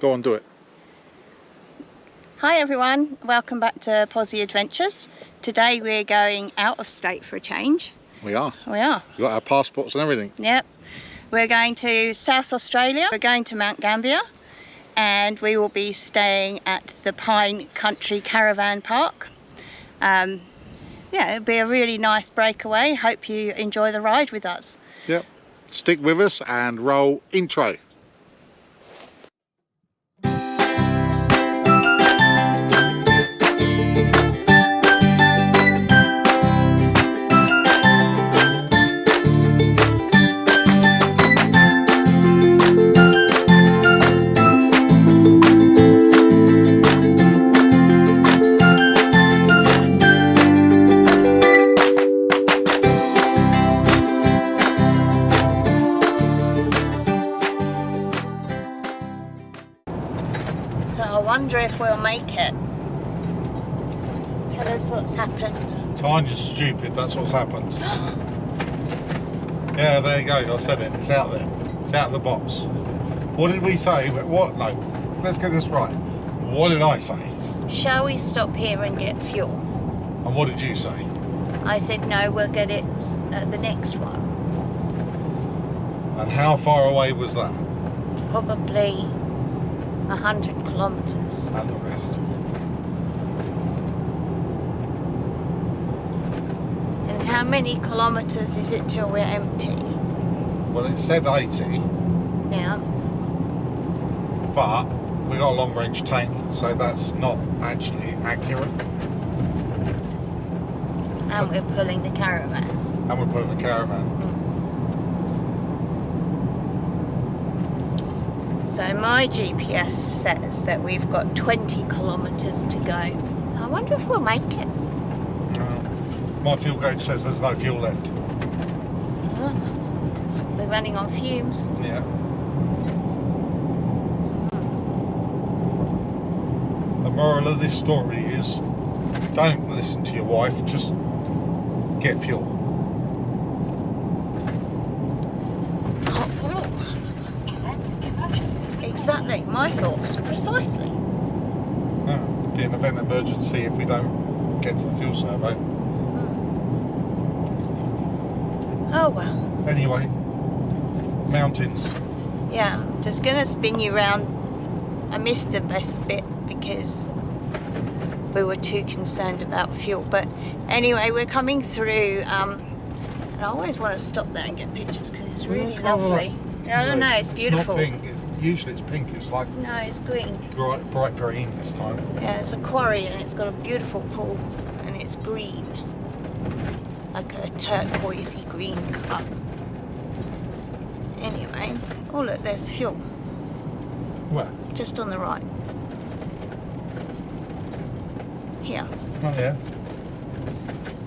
Go on, do it. Hi everyone, welcome back to Posy Adventures. Today we're going out of state for a change. We are. We are. We got our passports and everything. Yep. We're going to South Australia. We're going to Mount Gambier and we will be staying at the Pine Caravan Park. Yeah, it'll be a really nice breakaway. Hope you enjoy the ride with us. Yep. Stick with us and roll intro. I wonder if we'll make it. Tell us what's happened. Tanya's stupid, that's what's happened. Yeah, there you go, I said it, it's out there. It's out of the box. What did we say? What? No, let's get this right. What did I say? Shall we stop here and get fuel? And what did you say? I said no, we'll get it at the next one. And how far away was that? Probably 100 kilometres. And the rest. And how many kilometres is it till we're empty? Well, it said 80. Yeah. But we got a long range tank, so that's not actually accurate. And we're pulling the caravan. And we're pulling the caravan. So my GPS says that we've got 20 kilometres to go. I wonder if we'll make it. My fuel gauge says there's no fuel left. We're running on fumes. Yeah. The moral of this story is don't listen to your wife, just get fuel. Exactly, my thoughts, precisely. No, be an event emergency if we don't get to the fuel survey. Oh well. Anyway, mountains. Yeah, I'm just gonna spin you round. I missed the best bit because we were too concerned about fuel. But anyway, we're coming through, and I always want to stop there and get pictures because it's really lovely. No, it's beautiful. It's not pink. Usually it's pink. It's like no, it's green. Bright green this time. Yeah, it's a quarry and it's got a beautiful pool and it's green, like a turquoisey green colour. Anyway, oh look, there's fuel. Where? Just on the right. Here. Oh yeah.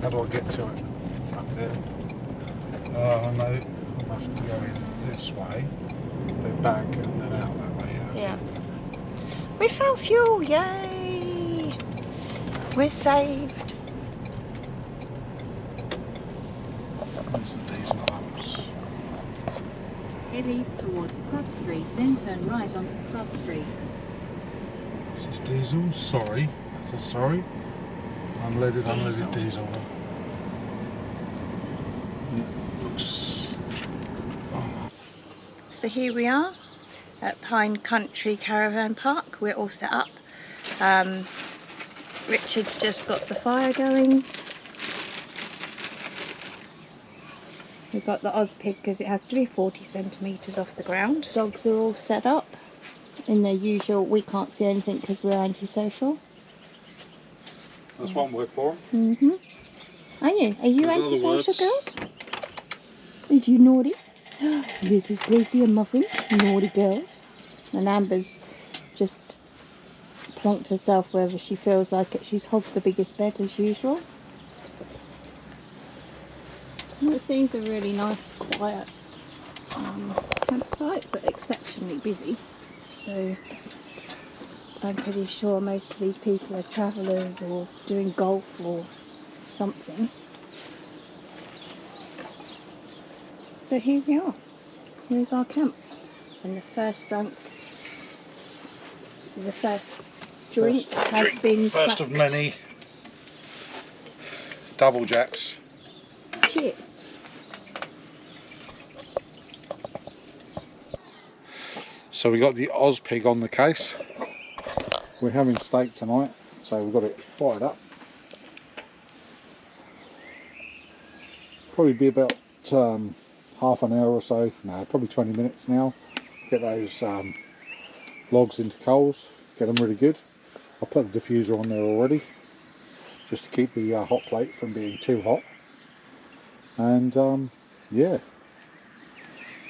How do I get to it? Up there. Oh no, I have to go in this way, then back and then out that way. Yeah. We found fuel, yay! We're saved. There's the diesel pumps. Head east towards Scott Street, then turn right onto Scott Street. Is this diesel? Sorry. That's a sorry. Unleaded diesel. Looks... Oh. So here we are at Pine Caravan Park. We're all set up. Richard's just got the fire going. We've got the Ozpig because it has to be 40 centimetres off the ground. Dogs are all set up in their usual, we can't see anything because we're antisocial. That's one word for them. Aren't you? Are you antisocial, girls? Is you naughty? This is Gracie and Muffin, naughty girls. And Amber's just plonked herself wherever she feels like it. She's hogged the biggest bed as usual. And it seems a really nice, quiet campsite, but exceptionally busy. So I'm pretty sure most of these people are travellers or doing golf or something. So here we are. Here's our camp. And the first drunk The first drink has been first of cracked. many double jacks. Cheers. So we got the Oz pig on the case. We're having steak tonight, so we've got it fired up. Probably be about half an hour or so, no, probably 20 minutes now. Get those logs into coals, get them really good. I'll put the diffuser on there already, just to keep the hot plate from being too hot. And yeah,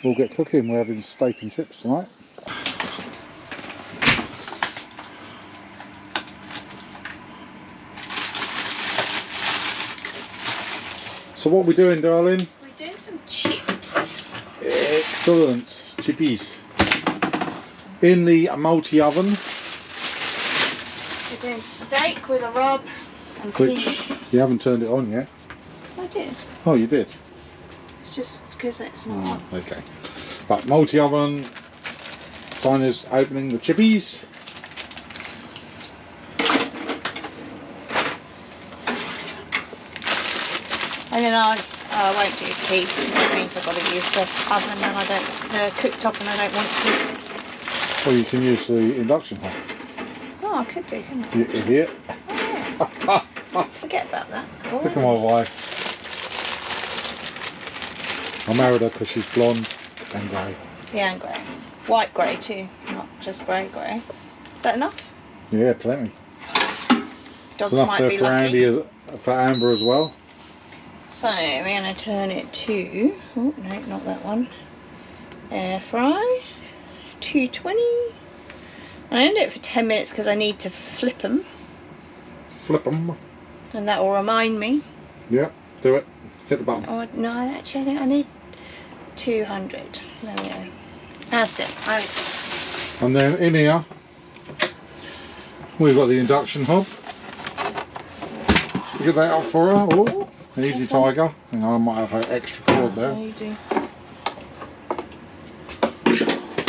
we'll get cooking. We're having steak and chips tonight. So what are we doing, darling? We're doing some chips. Excellent. Chippies. In the multi-oven. We're doing steak with a rub and peas. Which you haven't turned it on yet. I did. Oh, you did? It's just because it's not. Okay. Right, multi-oven. Tina's opening the chippies. And then I won't do peas because it means I've got to use the oven and I don't, the cooktop, and I don't want to. Or you can use the induction hob. Oh, I could do, couldn't I? You idiot. Oh, yeah. Forget about that. Oh. Look at my wife. I married her because she's blonde and grey. Yeah, and grey. White grey too, not just grey grey. Is that enough? Yeah, plenty. Dogs It's enough might there be for lucky. Andy, for Amber as well. So we're going to turn it to, oh no, not that one, air fry, 220. I end it for 10 minutes because I need to flip them. Flip them. And that will remind me. Yeah, do it. Hit the button. Oh no, actually I think I need 200. There we go. That's it. And then in here, we've got the induction hob. Get that up for her. Oh, easy tiger. Hang on, I might have an extra cord there. Oh, you do.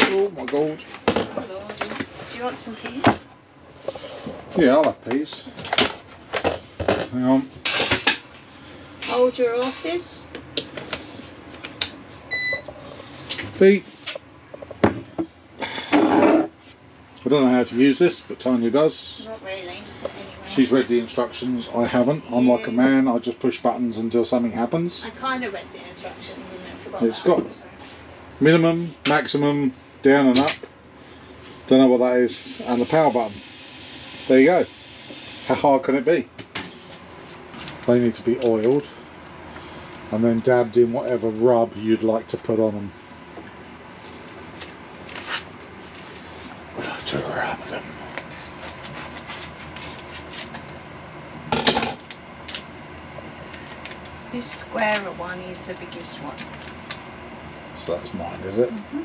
Oh my god. Do you want some peas? Yeah, I'll have peas. Hang on. Hold your horses. Beep. I don't know how to use this, but Tanya does. Not really. Anyway. She's read the instructions. I haven't. I'm like a man. I just push buttons until something happens. I kind of read the instructions and then forgot. It's got minimum, maximum, down and up. Don't know what that is. And the power button. There you go. How hard can it be? They need to be oiled and then dabbed in whatever rub you'd like to put on them. We'd like to rub them. This squarer one is the biggest one. So that's mine, is it? Mm-hmm.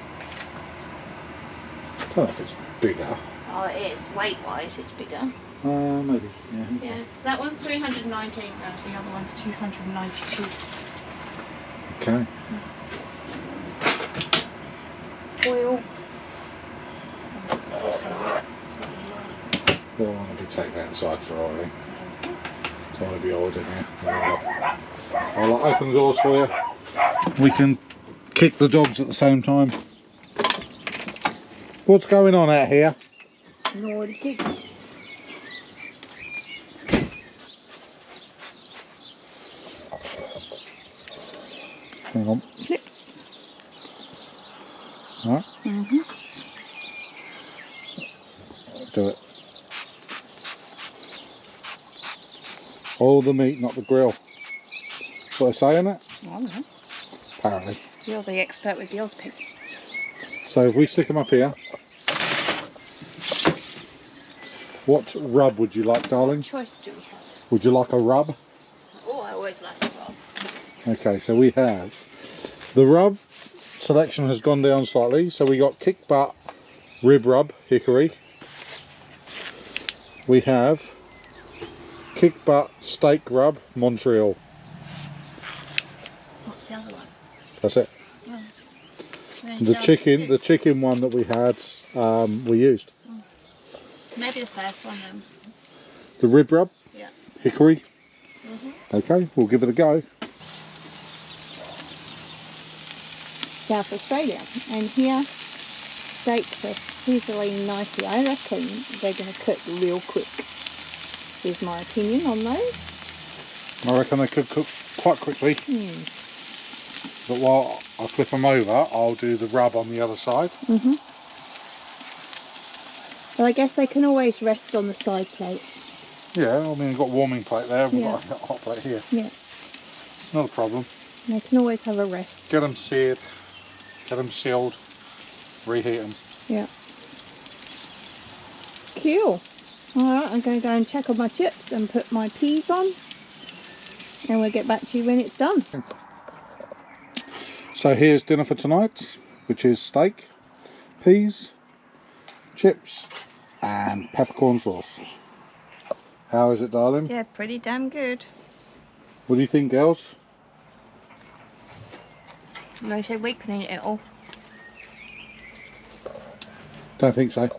I don't know if it's bigger. Oh, it is. Weight-wise, it's bigger. Maybe. Yeah. Yeah, that one's 319 grams. The other one's 292. Okay. Oil. Don't want to be taken outside for oiling. Don't want to be oiled in here. I'll open the doors for you. We can kick the dogs at the same time. What's going on out here? Naughty kids. Hang on. Flip. Alright. Mm-hmm. Do it. All the meat, not the grill. That's what they say in it? I don't know. Apparently. You're the expert with the Ozpig. So if we stick them up here, what rub would you like, darling? What choice do we have? Would you like a rub? Oh, I always like a rub. Okay, so we have the rub selection has gone down slightly, so we got kick butt, rib rub, hickory. We have kick butt, steak rub, Montreal. What's the other one? That's it. Oh. The chicken one that we had, we used. Maybe the first one then. The rib rub? Yeah. Hickory? Okay, we'll give it a go. South Australia, and here steaks are sizzling nicely. I reckon they're going to cook real quick. Is my opinion on those. I reckon they could cook quite quickly. But while I flip them over, I'll do the rub on the other side. But I guess they can always rest on the side plate. Yeah, I mean, we've got a warming plate there, we've got a hot plate here. Yeah. Not a problem. They can always have a rest. Get them seared, get them sealed, reheat them. Yeah. Cool. Alright, I'm going to go and check on my chips and put my peas on. And we'll get back to you when it's done. So here's dinner for tonight, which is steak, peas, chips, and peppercorn sauce. How is it, darling? Yeah, pretty damn good. What do you think, girls? They said we can eat it all. Don't think so.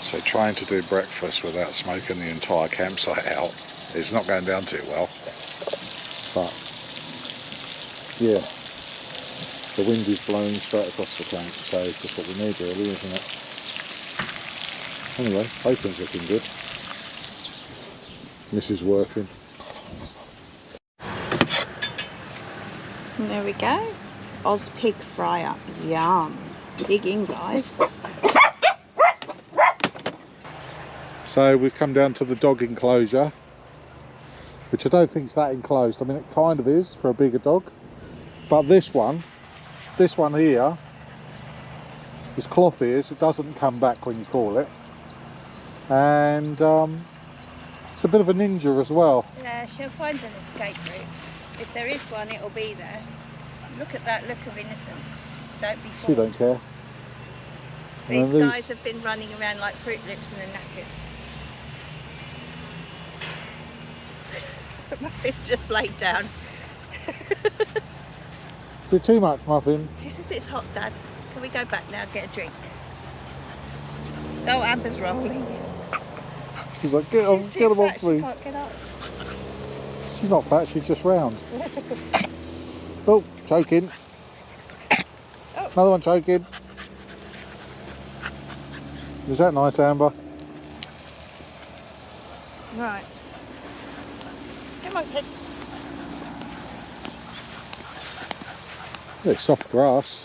So trying to do breakfast without smoking the entire campsite out is not going down too well. But yeah, the wind is blowing straight across the camp, so it's just what we need really, isn't it? Anyway, bacon's looking good. This is working. And there we go. Oz pig fryer. Yum. Dig in, guys. So we've come down to the dog enclosure, which I don't think is that enclosed. I mean, it kind of is for a bigger dog, but this one here, this cloth ears, it doesn't come back when you call it, and it's a bit of a ninja as well. Yeah, she'll find an escape route. If there is one, it'll be there. Look at that look of innocence. Don't be fooled. She don't care. These guys have been running around like Fruit Loops and are knackered. Muffin's just laid down. Is it too much, Muffin? She says it's hot, Dad. Can we go back now and get a drink? Oh, Amber's rolling. She's like, get him off me. She can't get up. She's not fat, she's just round. Oh, choking. Oh. Another one choking. Is that nice, Amber? Right. Come on, kids. It's soft grass.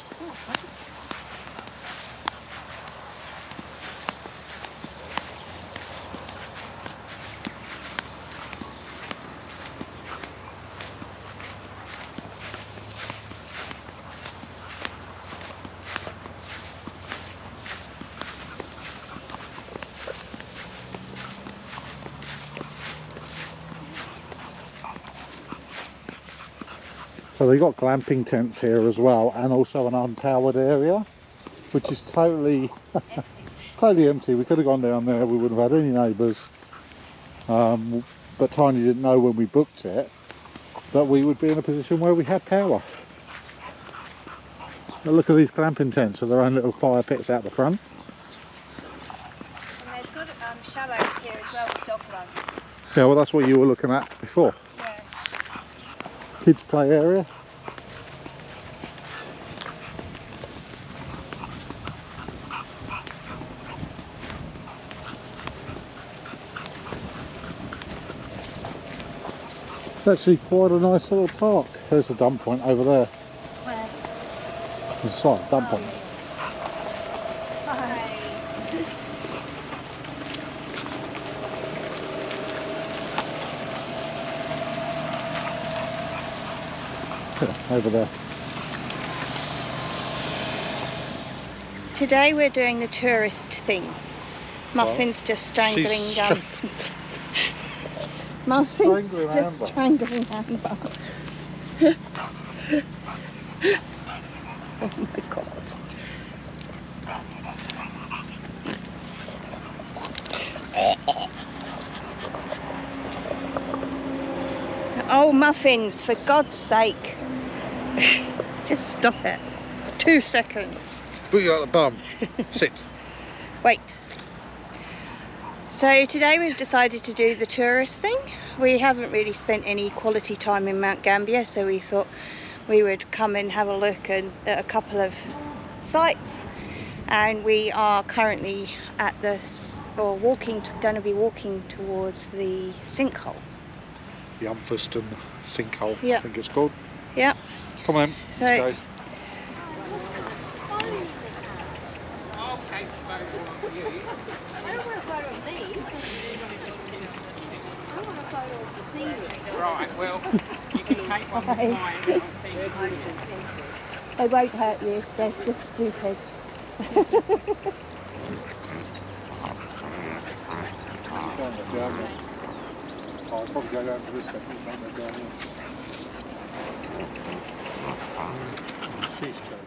So they got glamping tents here as well, and also an unpowered area, which is totally totally empty. We could have gone down there, we wouldn't have had any neighbours, but Tiny didn't know when we booked it that we would be in a position where we had power. But look at these glamping tents with their own little fire pits out the front. And there's good shallows here as well with dog runs. Yeah, well that's what you were looking at before. Yeah. Kids play area. It's actually quite a nice little park. There's a dump point over there. Where? Inside, dump point. Yeah, over there. Today we're doing the tourist thing. Muffin's just strangling Muffin's Strangling just Amber. strangling Amber. Oh my god. Oh Muffins, for God's sake. Just stop it. 2 seconds. Put you out the bum. Sit. Wait. So today we've decided to do the tourist thing. We haven't really spent any quality time in Mount Gambier, so we thought we would come and have a look at a couple of sites. And we are currently at going to be walking towards the sinkhole. The Umpherston Sinkhole, Yeah. I think it's called. Yeah. Come on, So- let's go. Right, well, you can take one Okay. time and I'll see you. They won't hurt you, they're just stupid. I'll probably go down to this bit. She's joking.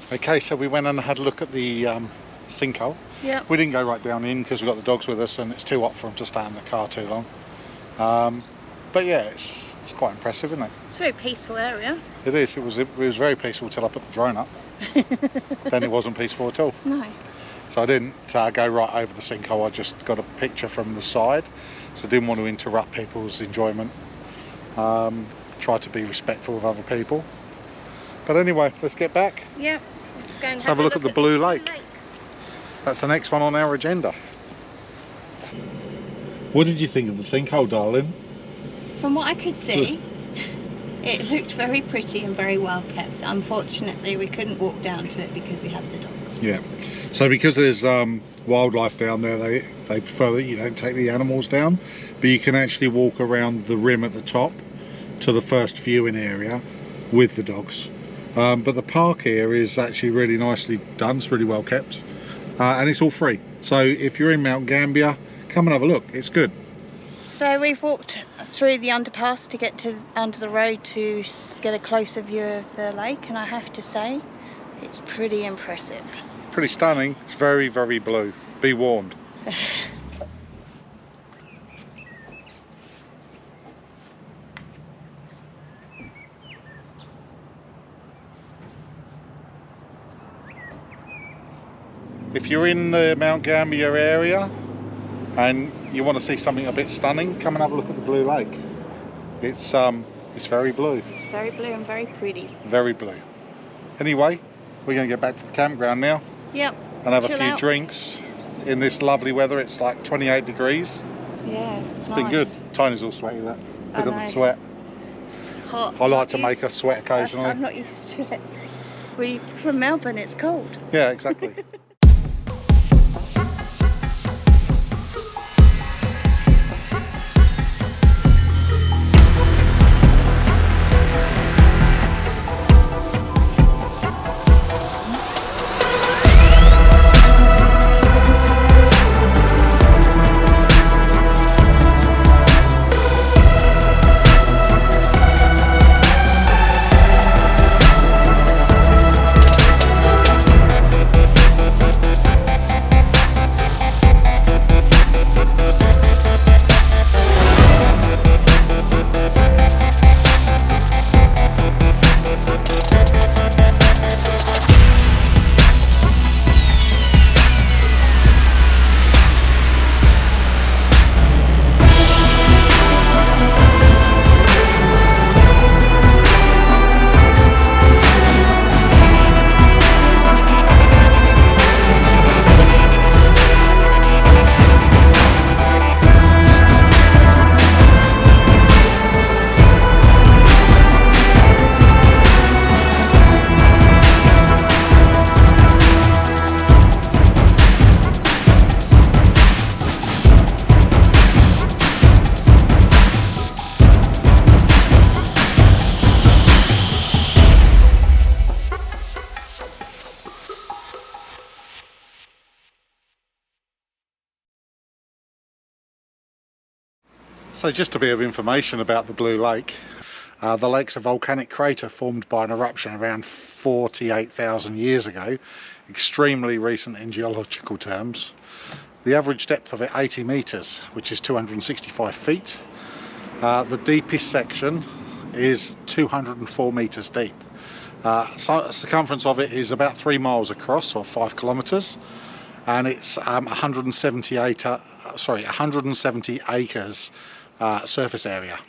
Okay, so we went and had a look at the sinkhole. Yeah. We didn't go right down in because we've got the dogs with us and it's too hot for them to stay in the car too long. But yeah, it's quite impressive, isn't it? It's a very peaceful area. It is. It was very peaceful till I put the drone up. Then it wasn't peaceful at all. No. So I didn't go right over the sinkhole. I just got a picture from the side, so I didn't want to interrupt people's enjoyment. try to be respectful of other people. But anyway, let's get back. Yep. Let's go and Let's have a look at the Blue this Lake. That's the next one on our agenda. What did you think of the sinkhole, darling? From what I could see, it looked very pretty and very well kept. Unfortunately, we couldn't walk down to it because we had the dogs. Yeah. So because there's wildlife down there, they prefer that you don't take the animals down, but you can actually walk around the rim at the top to the first viewing area with the dogs. But the park here is actually really nicely done. It's really well kept, and it's all free. So if you're in Mount Gambier, come and have a look. It's good. So we've walked through the underpass to get to under the road to get a closer view of the lake, and I have to say it's pretty impressive. Pretty stunning. It's very, very blue. Be warned. If you're in the Mount Gambier area and you want to see something a bit stunning, come and have a look at the Blue Lake. It's very blue. It's very blue and very pretty. Very blue. Anyway, we're going to get back to the campground now. Yep. And have a Chill few out. drinks in this lovely weather. It's like 28 degrees. Yeah, it's Been nice. good. Tiny's all sweaty. Look I at the know. sweat. Hot. I like Not to make used- us sweat occasionally. I'm not used to it. We from Melbourne. It's cold. Yeah, exactly. So just a bit of information about the Blue Lake. The lake's a volcanic crater formed by an eruption around 48,000 years ago, extremely recent in geological terms. The average depth of it 80 metres, which is 265 feet. The deepest section is 204 metres deep. Circumference of it is about 3 miles across, or 5 kilometres, and it's 170 acres surface area.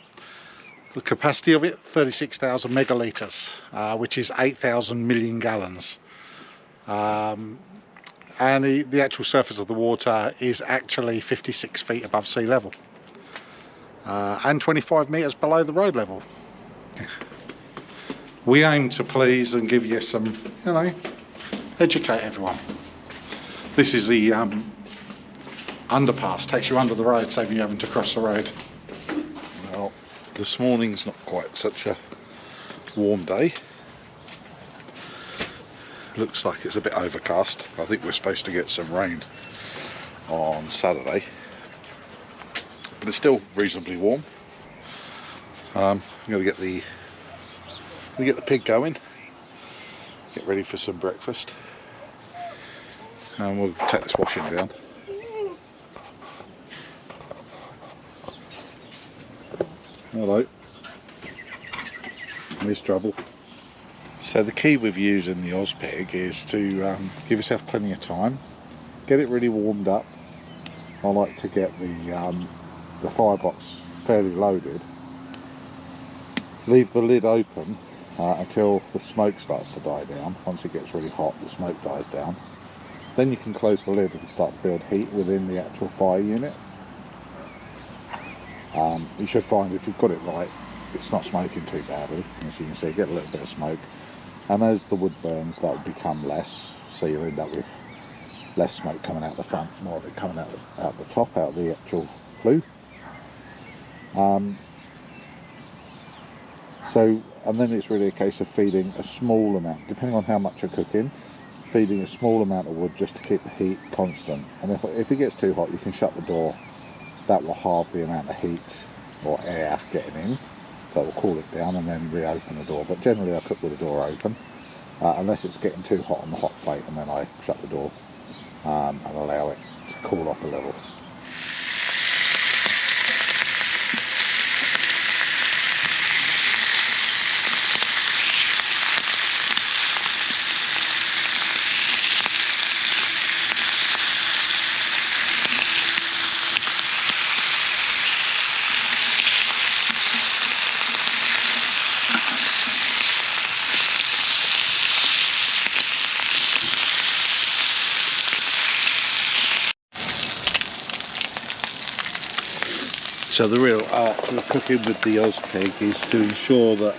The capacity of it 36,000 megalitres, which is 8,000 million gallons. And the actual surface of the water is actually 56 feet above sea level, and 25 metres below the road level. We aim to please and give you some, you know, educate everyone. This is the underpass, takes you under the road, saving you having to cross the road. Well, this morning's not quite such a warm day. Looks like it's a bit overcast. I think we're supposed to get some rain on Saturday, but it's still reasonably warm. I'm going to get the pig going, get ready for some breakfast, and we'll take this washing down. Hello, Miss Trouble. So the key with using the Ozpig is to give yourself plenty of time, get it really warmed up. I like to get the firebox fairly loaded. leave the lid open until the smoke starts to die down. Once it gets really hot, the smoke dies down. Then you can close the lid and start to build heat within the actual fire unit. You should find if you've got it right, it's not smoking too badly. As you can see, you get a little bit of smoke, and as the wood burns, that will become less, so you'll end up with less smoke coming out the front, more of it coming out the top, out the actual flue. And then it's really a case of feeding a small amount, depending on how much you're cooking, feeding a small amount of wood just to keep the heat constant. And if it gets too hot, you can shut the door. That will halve the amount of heat or air getting in, so it will cool it down and then reopen the door. But generally I cook with the door open, unless it's getting too hot on the hot plate, and then I shut the door and allow it to cool off a little. So the real art of cooking with the Ozpig is to ensure that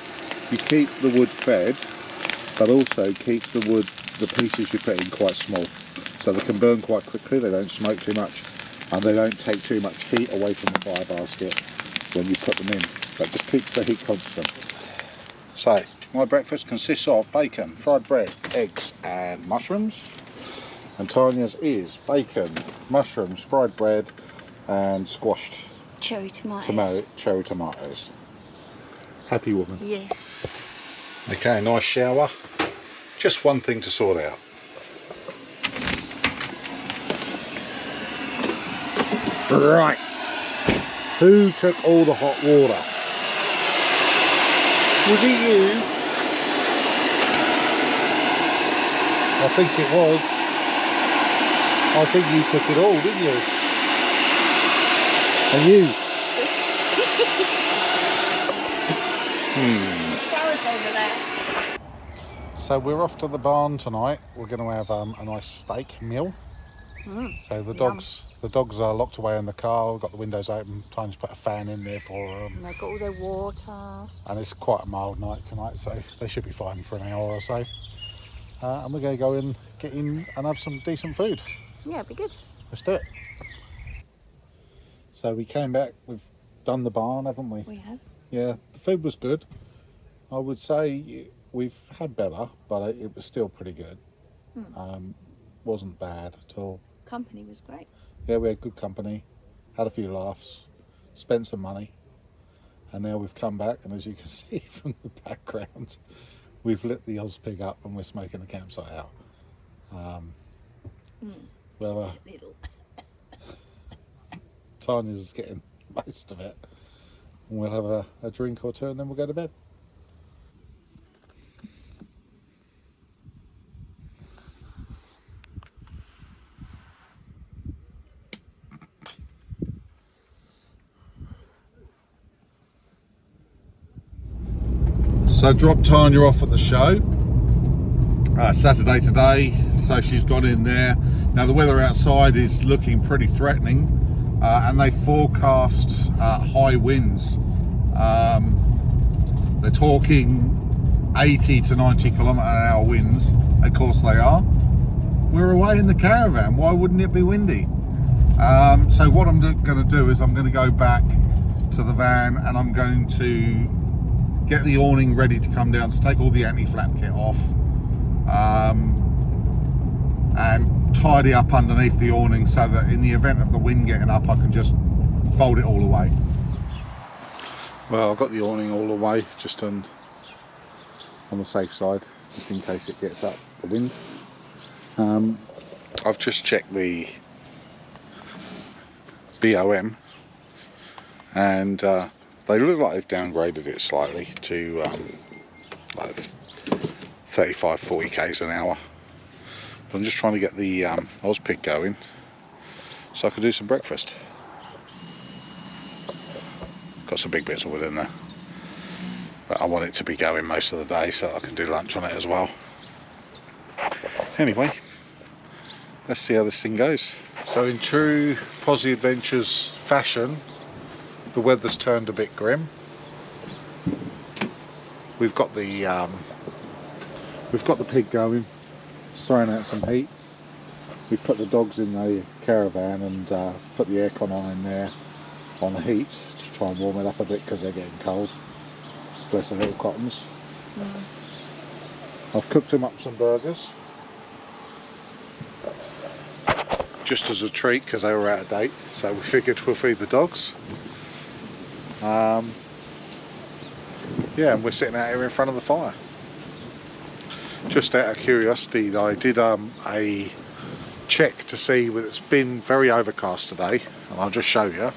you keep the wood fed, but also keep the pieces you put in quite small, so they can burn quite quickly, they don't smoke too much, and they don't take too much heat away from the fire basket when you put them in, but just keeps the heat constant. So my breakfast consists of bacon, fried bread, eggs and mushrooms, and Tanya's is bacon, mushrooms, fried bread and squashed Cherry tomatoes. Cherry tomatoes. Happy woman. Yeah. Okay, nice shower. Just one thing to sort out. Right. Who took all the hot water? Was it you? I think it was. I think you took it all, didn't you? And you? The shower's over there. So we're off to the barn tonight. We're going to have a nice steak meal. So the dogs are locked away in the car. We've got the windows open. Time to put a fan in there for them. And they've got all their water. And it's quite a mild night tonight, so they should be fine for an hour or so. And we're going to go and get in and have some decent food. Yeah, it'd be good. Let's do it. So we came back, we've done the barn, haven't we? We have. Yeah, the food was good. I would say we've had better, but it was still pretty good. Wasn't bad at all. Company was great. Yeah, we had good company, had a few laughs, spent some money, and now we've come back, and as you can see from the background, we've lit the Ozpig up and we're smoking the campsite out. Well, Tanya's getting most of it, and we'll have a drink or two and then we'll go to bed. So I dropped Tanya off at the show, Saturday today, so she's gone in there. Now the weather outside is looking pretty threatening. And they forecast high winds. They're talking 80 to 90 km/h winds. Of course they are. We're away in the caravan. Why wouldn't it be windy? So what I'm going to do is I'm going to go back to the van and I'm going to get the awning ready to come down, to take all the anti-flap kit off, and tidy up underneath the awning so that in the event of the wind getting up I can just fold it all away. Well, I've got the awning all away just on the safe side, just in case it gets up the wind. I've just checked the BOM and they look like they've downgraded it slightly to like 35-40 k's an hour. I'm just trying to get the Ozpig going so I can do some breakfast. Got some big bits of wood in there. but I want it to be going most of the day so that I can do lunch on it as well. Anyway, let's see how this thing goes. So in true Posy Adventures fashion, the weather's turned a bit grim. We've got the pig going, throwing out some heat. We've put the dogs in the caravan and put the aircon on in there on the heat to try and warm it up a bit because they're getting cold. Bless the little cottons. I've cooked them up some burgers just as a treat because they were out of date, so we figured we'll feed the dogs. Yeah, and we're sitting out here in front of the fire. Just out of curiosity, I did a check to see, it's been very overcast today, and I'll just show you.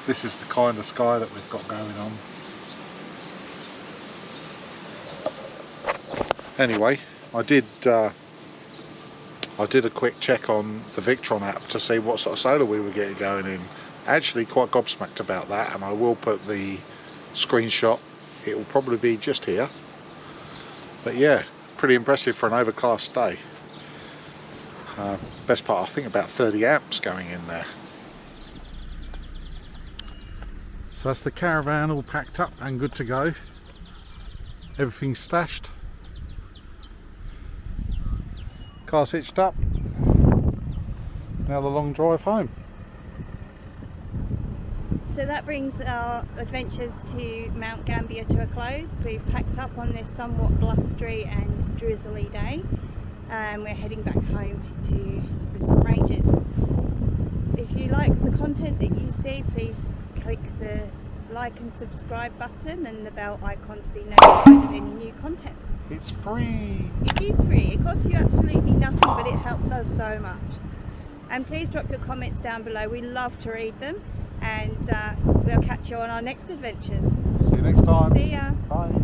This is the kind of sky that we've got going on. Anyway, I did a quick check on the Victron app to see what sort of solar we were getting going in. Actually quite gobsmacked about that, and I will put the screenshot. It will probably be just here. But yeah, pretty impressive for an overcast day. Best part, I think about 30 amps going in there. So that's the caravan all packed up and good to go. Everything's stashed. Car's hitched up. Now the long drive home. So that brings our adventures to Mount Gambier to a close. We've packed up on this somewhat blustery and drizzly day, and we're heading back home to Brisbane Ranges. If you like the content that you see, please click the like and subscribe button and the bell icon to be notified of any new content. It's free! It is free. It costs you absolutely nothing, but it helps us so much. And please drop your comments down below. We love to read them. And we'll catch you on our next adventures. See you next time. See ya. Bye.